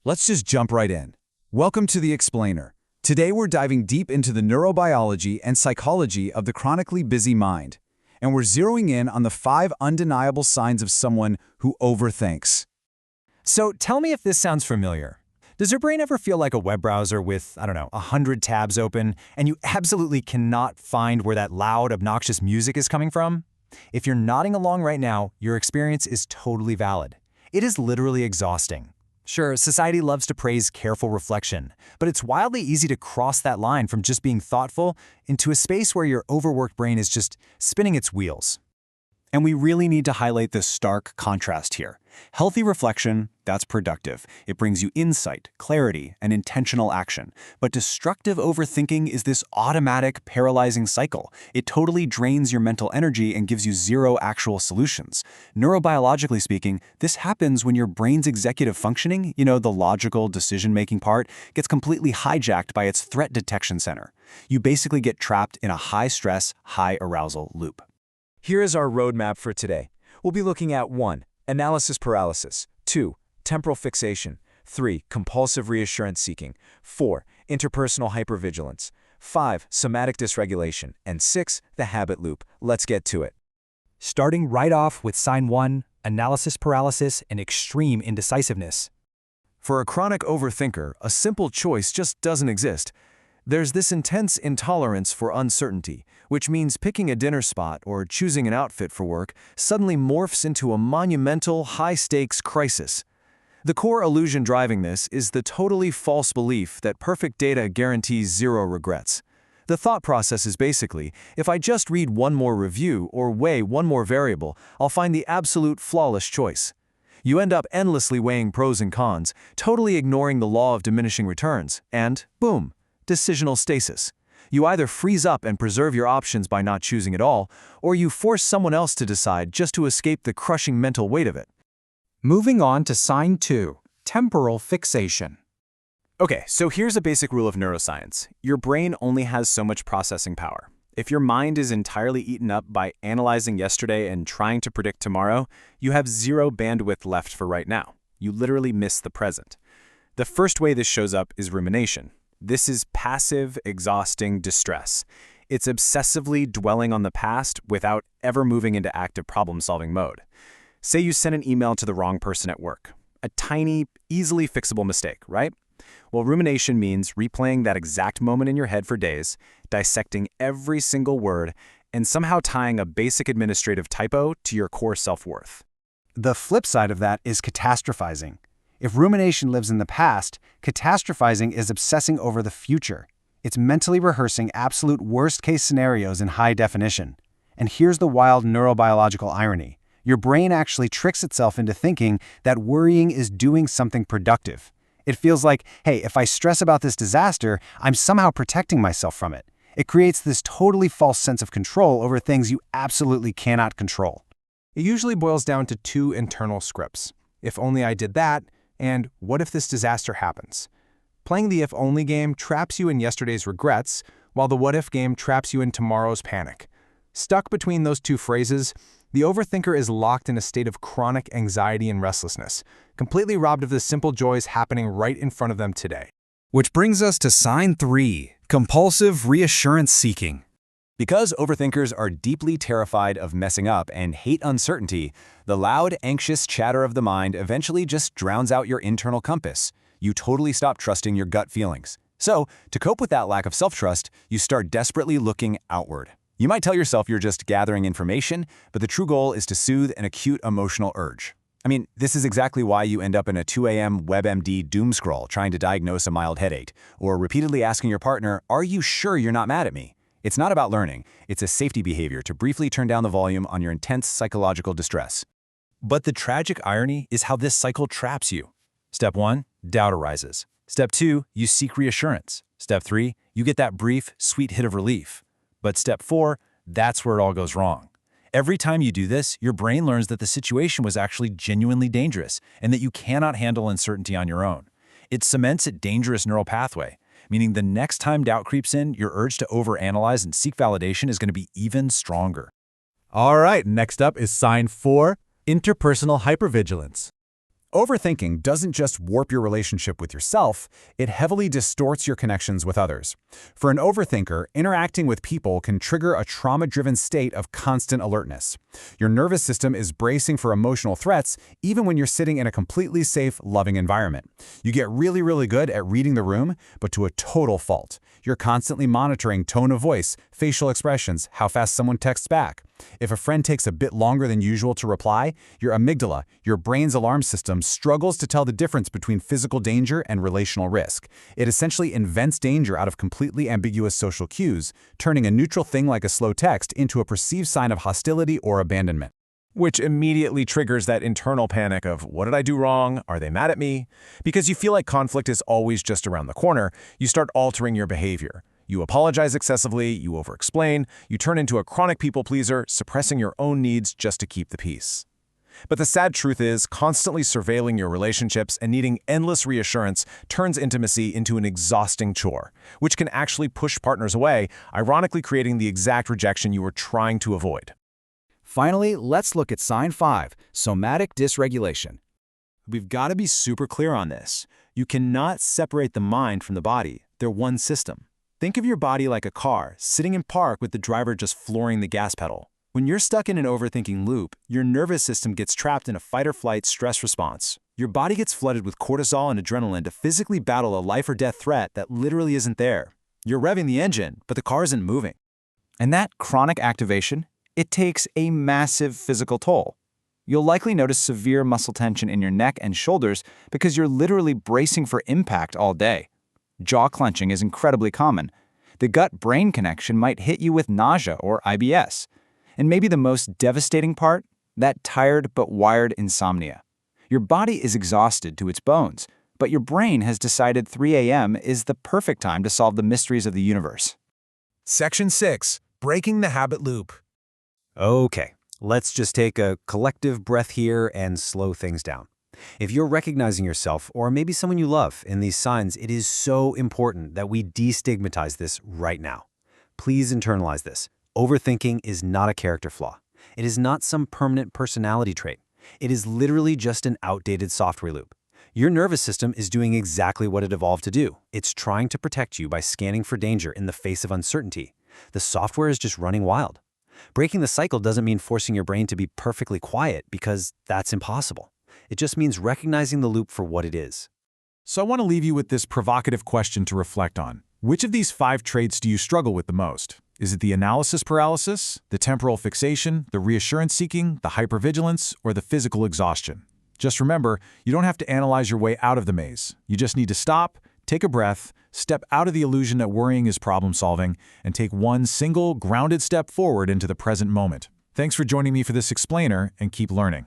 Let's just jump right in. Welcome to The Explainer. Today we're diving deep into the neurobiology and psychology of the chronically busy mind. And we're zeroing in on the 5 undeniable signs of someone who overthinks. So tell me if this sounds familiar. Does your brain ever feel like a web browser with, 100 tabs open, and you absolutely cannot find where that loud, obnoxious music is coming from? If you're nodding along right now, your experience is totally valid. It is literally exhausting. Sure, society loves to praise careful reflection, but it's wildly easy to cross that line from just being thoughtful into a space where your overworked brain is just spinning its wheels. And we really need to highlight this stark contrast here. Healthy reflection, that's productive. It brings you insight, clarity, and intentional action. But destructive overthinking is this automatic, paralyzing cycle. It totally drains your mental energy and gives you zero actual solutions. Neurobiologically speaking, this happens when your brain's executive functioning, the logical decision-making part, gets completely hijacked by its threat detection center. You basically get trapped in a high-stress, high-arousal loop. Here is our roadmap for today. We'll be looking at 1. Analysis paralysis. 2. Temporal fixation. 3. Compulsive reassurance seeking. 4. Interpersonal hypervigilance. 5. Somatic dysregulation. And 6. The habit loop. Let's get to it. Starting right off with sign 1, analysis paralysis and extreme indecisiveness. For a chronic overthinker, a simple choice just doesn't exist. There's this intense intolerance for uncertainty, which means picking a dinner spot or choosing an outfit for work suddenly morphs into a monumental, high-stakes crisis. The core illusion driving this is the totally false belief that perfect data guarantees zero regrets. The thought process is basically, if I just read one more review or weigh one more variable, I'll find the absolute flawless choice. You end up endlessly weighing pros and cons, totally ignoring the law of diminishing returns, and boom! Decisional stasis. You either freeze up and preserve your options by not choosing at all, or you force someone else to decide just to escape the crushing mental weight of it. Moving on to sign 2, temporal fixation. Okay, so here's a basic rule of neuroscience. Your brain only has so much processing power. If your mind is entirely eaten up by analyzing yesterday and trying to predict tomorrow, you have zero bandwidth left for right now. You literally miss the present. The first way this shows up is rumination. This is passive, exhausting distress. It's obsessively dwelling on the past without ever moving into active problem-solving mode. Say you sent an email to the wrong person at work. A tiny, easily fixable mistake, right? Well, rumination means replaying that exact moment in your head for days, dissecting every single word, and somehow tying a basic administrative typo to your core self-worth. The flip side of that is catastrophizing. If rumination lives in the past, catastrophizing is obsessing over the future. It's mentally rehearsing absolute worst-case scenarios in high definition. And here's the wild neurobiological irony. Your brain actually tricks itself into thinking that worrying is doing something productive. It feels like, hey, if I stress about this disaster, I'm somehow protecting myself from it. It creates this totally false sense of control over things you absolutely cannot control. It usually boils down to 2 internal scripts. If only I did that, and what if this disaster happens? Playing the if-only game traps you in yesterday's regrets, while the what-if game traps you in tomorrow's panic. Stuck between those 2 phrases, the overthinker is locked in a state of chronic anxiety and restlessness, completely robbed of the simple joys happening right in front of them today. Which brings us to sign 3, compulsive reassurance seeking. Because overthinkers are deeply terrified of messing up and hate uncertainty, the loud, anxious chatter of the mind eventually just drowns out your internal compass. You totally stop trusting your gut feelings. So, to cope with that lack of self-trust, you start desperately looking outward. You might tell yourself you're just gathering information, but the true goal is to soothe an acute emotional urge. I mean, this is exactly why you end up in a 2 a.m. WebMD doom scroll trying to diagnose a mild headache, or repeatedly asking your partner, "Are you sure you're not mad at me?" It's not about learning, it's a safety behavior to briefly turn down the volume on your intense psychological distress. But the tragic irony is how this cycle traps you. Step 1, doubt arises. Step 2, you seek reassurance. Step 3, you get that brief, sweet hit of relief. But step 4, that's where it all goes wrong. Every time you do this, your brain learns that the situation was actually genuinely dangerous and that you cannot handle uncertainty on your own. It cements a dangerous neural pathway, meaning the next time doubt creeps in, your urge to overanalyze and seek validation is going to be even stronger. All right, next up is sign 4, interpersonal hypervigilance. Overthinking doesn't just warp your relationship with yourself, it heavily distorts your connections with others. For an overthinker, interacting with people can trigger a trauma-driven state of constant alertness. Your nervous system is bracing for emotional threats even when you're sitting in a completely safe, loving environment. You get really good at reading the room, but to a total fault. You're constantly monitoring tone of voice, facial expressions, how fast someone texts back. If a friend takes a bit longer than usual to reply, your amygdala, your brain's alarm system, struggles to tell the difference between physical danger and relational risk. It essentially invents danger out of completely ambiguous social cues, turning a neutral thing like a slow text into a perceived sign of hostility or abandonment. Which immediately triggers that internal panic of, what did I do wrong? Are they mad at me? Because you feel like conflict is always just around the corner, you start altering your behavior. You apologize excessively, you over-explain, you turn into a chronic people pleaser, suppressing your own needs just to keep the peace. But the sad truth is, constantly surveilling your relationships and needing endless reassurance turns intimacy into an exhausting chore, which can actually push partners away, ironically creating the exact rejection you were trying to avoid. Finally, let's look at sign 5, somatic dysregulation. We've got to be super clear on this. You cannot separate the mind from the body. They're one system. Think of your body like a car, sitting in park with the driver just flooring the gas pedal. When you're stuck in an overthinking loop, your nervous system gets trapped in a fight-or-flight stress response. Your body gets flooded with cortisol and adrenaline to physically battle a life-or-death threat that literally isn't there. You're revving the engine, but the car isn't moving. And that chronic activation, it takes a massive physical toll. You'll likely notice severe muscle tension in your neck and shoulders because you're literally bracing for impact all day. Jaw clenching is incredibly common. The gut-brain connection might hit you with nausea or IBS. And maybe the most devastating part? That tired but wired insomnia. Your body is exhausted to its bones, but your brain has decided 3 a.m. is the perfect time to solve the mysteries of the universe. Section 6. Breaking the habit loop. Okay, let's just take a collective breath here and slow things down. If you're recognizing yourself, or maybe someone you love, in these signs, it is so important that we destigmatize this right now. Please internalize this. Overthinking is not a character flaw. It is not some permanent personality trait. It is literally just an outdated software loop. Your nervous system is doing exactly what it evolved to do. It's trying to protect you by scanning for danger in the face of uncertainty. The software is just running wild. Breaking the cycle doesn't mean forcing your brain to be perfectly quiet, because that's impossible. It just means recognizing the loop for what it is. So I want to leave you with this provocative question to reflect on. Which of these 5 traits do you struggle with the most? Is it the analysis paralysis, the temporal fixation, the reassurance seeking, the hypervigilance, or the physical exhaustion? Just remember, you don't have to analyze your way out of the maze. You just need to stop, take a breath, step out of the illusion that worrying is problem solving, and take one single, grounded step forward into the present moment. Thanks for joining me for this explainer, and keep learning.